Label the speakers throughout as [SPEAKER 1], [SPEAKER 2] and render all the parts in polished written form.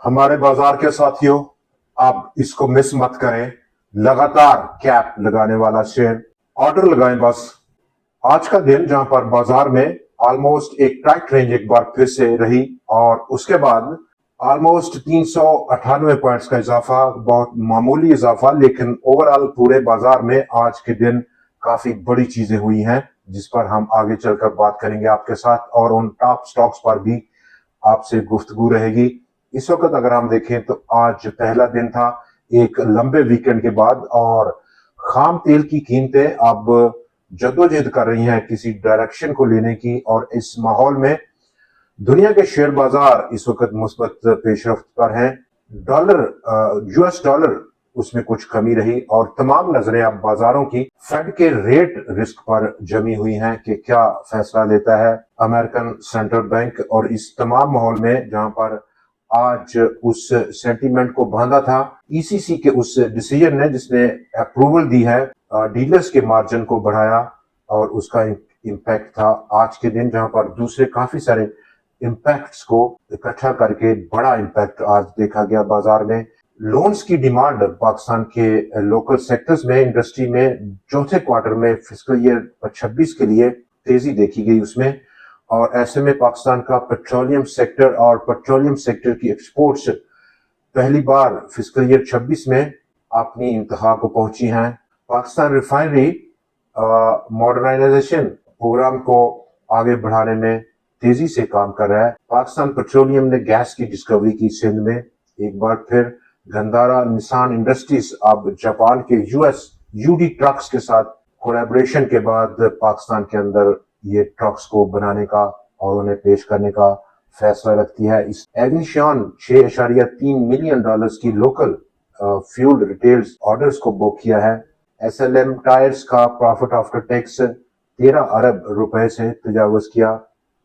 [SPEAKER 1] हमारे बाजार के साथियों, आप इसको मिस मत करें। लगातार कैप लगाने वाला शेयर, ऑर्डर लगाएं बस। आज का दिन जहां पर बाजार में ऑलमोस्ट एक टाइट रेंज एक बार फिर से रही और उसके बाद ऑलमोस्ट 398 पॉइंट्स का इजाफा, बहुत मामूली इजाफा, लेकिन ओवरऑल पूरे बाजार में आज के दिन काफी बड़ी चीजें हुई हैं जिस पर हम आगे चलकर बात करेंगे आपके साथ, और उन टॉप स्टॉक्स पर भी आपसे गुफ्तगू रहेगी। इस वक्त अगर हम देखें तो आज पहला दिन था एक लंबे वीकेंड के बाद, और खाम तेल की कीमतें अब जद्दोजहद कर रही हैं किसी डायरेक्शन को लेने की, और इस माहौल में दुनिया के शेयर बाजार इस वक्त मुस्बत पेशरफ्त पर हैं। डॉलर, यूएस डॉलर, उसमें कुछ कमी रही और तमाम नजरें अब बाजारों की फेड के रेट रिस्क पर जमी हुई हैं कि क्या फैसला लेता है अमेरिकन सेंट्रल बैंक। और इस तमाम माहौल में जहां पर आज उस सेंटीमेंट को बांधा था ईसीसी के उस डिसीजन ने जिसने अप्रूवल दी है डीलर्स के मार्जिन को बढ़ाया, और उसका इम्पैक्ट था आज के दिन, जहां पर दूसरे काफी सारे इम्पैक्ट्स को इकट्ठा करके बड़ा इम्पैक्ट आज देखा गया बाजार में। लोन्स की डिमांड पाकिस्तान के लोकल सेक्टर्स में, इंडस्ट्री में चौथे क्वार्टर में फिस्कल ईयर 26 के लिए तेजी देखी गई उसमें, और ऐसे में पाकिस्तान का पेट्रोलियम सेक्टर और पेट्रोलियम सेक्टर की एक्सपोर्ट्स पहली बार फिस्कल ईयर 26 में अपनी इंतहा को पहुंची हैं। पाकिस्तान रिफाइनरी मॉडर्नाइजेशन प्रोग्राम को आगे बढ़ाने में तेजी से काम कर रहा है। पाकिस्तान पेट्रोलियम ने गैस की डिस्कवरी की सिंध में। एक बार फिर गंदारा निसान इंडस्ट्रीज अब जापान के यूएस यूडी ट्रक्स के साथ कोलैबोरेशन के बाद पाकिस्तान के अंदर ये ट्रक्स को बनाने का और उन्हें पेश करने का फैसला रखती है। इस एग्निशॉन 6.3 मिलियन डॉलर्स की लोकल फ्यूल रिटेल्स ऑर्डर्स को बुक किया है। एसएलएम टायर्स का प्रॉफिट आफ्टर टैक्स 13 अरब रुपए से तजावुज किया।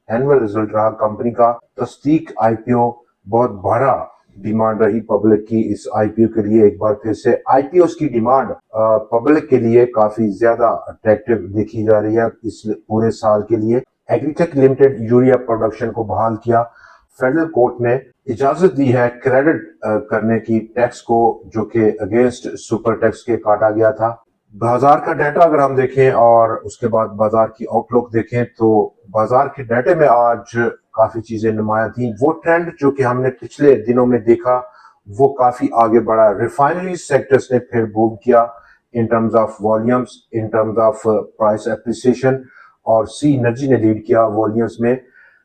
[SPEAKER 1] एनुअल रिजल्ट रहा कंपनी का। तस्दीक आईपीओ, बहुत बड़ा डिमांड रही पब्लिक की इस आईपीओ के लिए। एक बार फिर से आईपीओ की डिमांड पब्लिक के लिए काफी ज्यादा अट्रैक्टिव देखी जा रही है इस पूरे साल के लिए। एग्रीटेक लिमिटेड यूरिया प्रोडक्शन को बहाल किया। फेडरल कोर्ट ने इजाजत दी है क्रेडिट करने की टैक्स को, जो कि अगेंस्ट सुपर टैक्स के काटा गया था। बाजार का डाटा अगर हम देखें और उसके बाद बाजार की आउटलुक देखें तो बाजार के डाटे में आज काफी चीजें नुमाया थी। वो ट्रेंड जो कि हमने पिछले दिनों में देखा वो काफी आगे बढ़ा। रिफाइनरी सेक्टर्स ने फिर बूम किया in terms of volumes, in terms of price appreciation, और सी एनर्जी ने लीड किया वॉल्यूम्स में।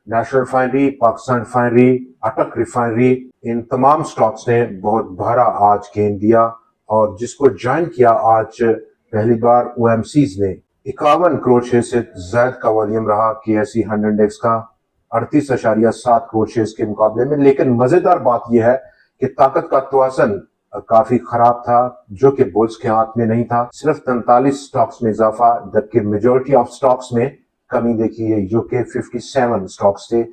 [SPEAKER 1] नेशनल रिफाइनरी, पाकिस्तान रिफाइनरी, अटक रिफाइनरी, इन तमाम स्टॉक्स ने बहुत भारा आज गेन दिया, और जिसको ज्वाइन किया आज पहली बार ओएमसीज ने। 51 करोड़ शेयर से ज्यादा का वॉल्यूम रहा केएसई 100 इंडेक्स का 38.7 करोड़ शेयर के मुकाबले में। लेकिन मजेदार बात यह है कि ताकत का तवाज़ुन काफी खराब था, जो कि बुल्स के हाथ में नहीं था। सिर्फ 43 स्टॉक्स में इजाफा, जबकि मेजोरिटी ऑफ स्टॉक्स में कमी देखी है, जो कि 57 स्टॉक्स थे।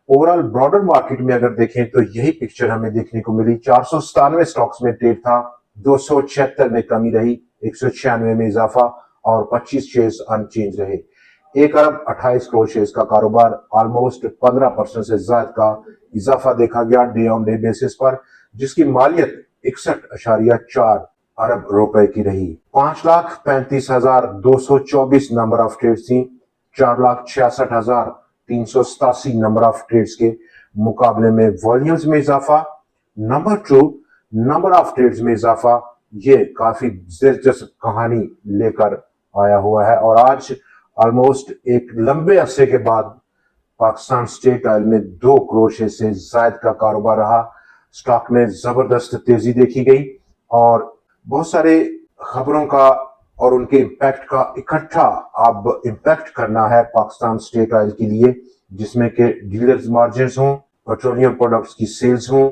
[SPEAKER 1] ओवरऑल ब्रॉडर मार्केट में अगर देखें तो यही पिक्चर हमें देखने को मिली। 497 स्टॉक्स में ट्रेड था, 276 में कमी रही, 196 में इजाफा, और 25 शेयर्स अनचेंज रहे। 1 अरब 28 करोड़ शेयर्स का कारोबार, ऑलमोस्ट 15% से ज्यादा का इजाफा देखा गया डे ऑन डे बेसिस पर, जिसकी मालियत 61.4 अरब रुपए की रही। 5,35,224 नंबर ऑफ ट्रेड्स थी, 4,66,387 नंबर ऑफ ट्रेड्स के मुकाबले में वॉल्यूम्स में इजाफा। नंबर 2, नंबर ऑफ ट्रेड्स में इजाफा, ये काफी दिलचस्प कहानी लेकर आया हुआ है। और आज ऑलमोस्ट एक लंबे अरसे के बाद पाकिस्तान स्टेट ऑयल में 2 करोड़ शेयर से ज्यादा का कारोबार रहा। स्टॉक में जबरदस्त तेजी देखी गई, और बहुत सारे खबरों का और उनके इम्पैक्ट का इकट्ठा अब इम्पैक्ट करना है पाकिस्तान स्टेट ऑयल के लिए, जिसमें के डीलर्स मार्जिन हों, पेट्रोलियम प्रोडक्ट्स की सेल्स हों,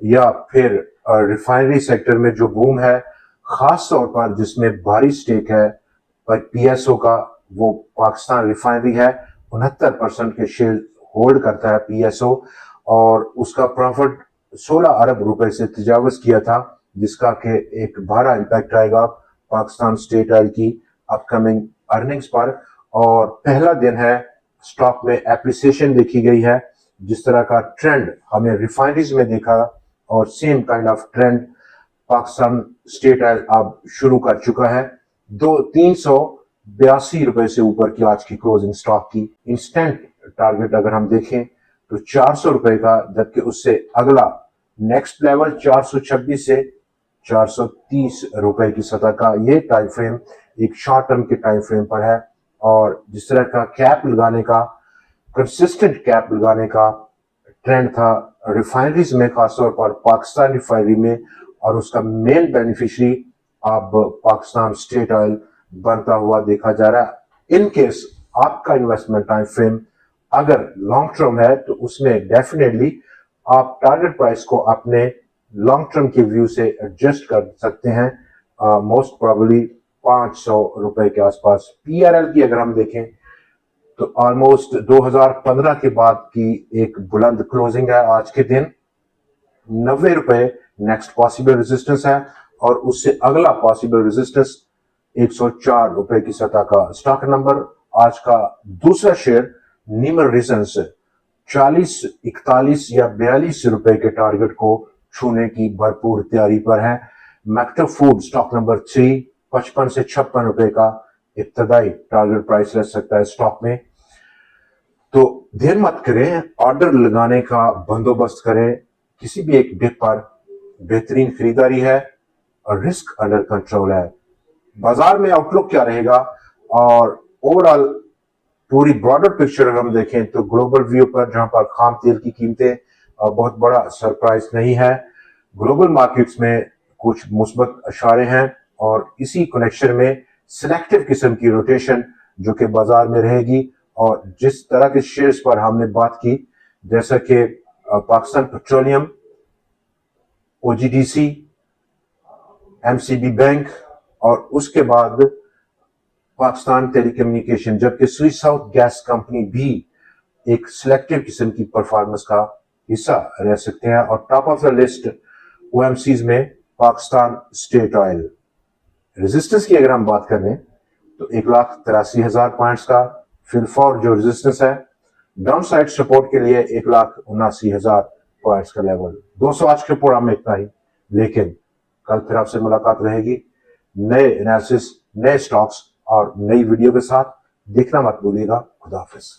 [SPEAKER 1] या फिर रिफाइनरी सेक्टर में जो बूम है, खास तौर पर जिसमें भारी स्टेक है पीएसओ का, वो पाकिस्तान रिफाइनरी है। 69% के शेयर होल्ड करता है पीएसओ, और उसका प्रॉफिट 16 अरब रुपए से तजावुज किया था, जिसका के एक बड़ा इम्पैक्ट आएगा पाकिस्तान स्टेट ऑयल की अपकमिंग अर्निंग्स पर। और पहला दिन है, स्टॉक में एप्रिसिएशन देखी गई है। जिस तरह का ट्रेंड हमें रिफाइनरीज में देखा اور same kind of trend Pakistan state oil اب شروع کر چکا ہے. 382 روپے سے اوپر کی آج کی کلوزنگ سٹاک کی. انسٹنٹ ٹارگٹ اگر ہم دیکھیں تو 400 روپے کا، جبکہ اس سے اگلا نیکسٹ لیول 426 سے 430 روپے کی سطح کا. یہ ٹائم فریم ایک شارٹ ٹرم کے ٹائم فریم پر ہے، اور جس طرح کا کیپ لگانے کا، کنسسٹنٹ کیپ لگانے کا ٹرینڈ تھا ریفائنریز میں، خاص طور پر پاکستان ریفائنری میں، اور اس کا مین بینیفیشری اب پاکستان اسٹیٹ آئل بنتا ہوا دیکھا جا رہا ہے. ان کیس آپ کا انویسٹمنٹ ٹائم فریم اگر لانگ ٹرم ہے تو اس میں ڈیفینیٹلی آپ ٹارگٹ پرائس کو اپنے لانگ ٹرم کے ویو سے ایڈجسٹ کر سکتے ہیں. موسٹ پروبلی 500 روپے کے آس پاس. پی آر ایل کی اگر ہم دیکھیں تو آلموسٹ 2015 کے بعد کی ایک بلند کلوزنگ ہے. آج کے دن 90 روپے نیکسٹ پاسبل ریزسٹنس ہے، اور اس سے اگلا پاسبل ریزسٹنس 104 روپے کی سطح کا. سٹاک نمبر آج کا دوسرا شیئر نیمر ریزنس 40 41 یا 42 روپے کے ٹارگٹ کو چھونے کی بھرپور تیاری پر ہے. میکٹو فوڈ سٹاک نمبر 3 55 سے 56 روپے کا ابتدائی ٹارگٹ پرائس رہ سکتا ہے سٹاک میں. تو دیر مت کریں، آرڈر لگانے کا بندوبست کریں. کسی بھی ایک ڈپ پر بہترین خریداری ہے اور رسک انڈر کنٹرول ہے. بازار میں آؤٹ لک کیا رہے گا، اور اوور آل پوری براڈر پکچر اگر ہم دیکھیں تو گلوبل ویو پر جہاں پر خام تیل کی قیمتیں بہت بڑا سرپرائز نہیں ہے، گلوبل مارکیٹس میں کچھ مثبت اشارے ہیں، اور اسی کنیکشن میں سلیکٹو قسم کی روٹیشن جو کہ بازار میں رہے گی. اور جس طرح کے شیئرز پر ہم نے بات کی، جیسا کہ Pakistan petroleum, O G D C, M C B bank, اور اس کے بعد پاکستان ٹیلی کمیونیکیشن، جبکہ سوئس ساؤتھ گیس کمپنی بھی ایک سلیکٹو قسم کی پرفارمنس کا حصہ رہ سکتے ہیں. اور top of the list O M Cs میں پاکستان اسٹیٹ آئل. ریزسٹنس کی اگر ہم بات کریں تو 1,83,000 پوائنٹس کا فی الفور جو ریزسٹنس ہے. ڈاؤن سائڈ سپورٹ کے لیے 1,79,000 پوائنٹس کا لیول. دوستو آج کے پروگرام میں اتنا ہی، لیکن کل پھر آپ سے ملاقات رہے گی نئے انالیسس، نئے سٹاکس اور نئی ویڈیو کے ساتھ. دیکھنا مت بھولیے گا. خدا حافظ.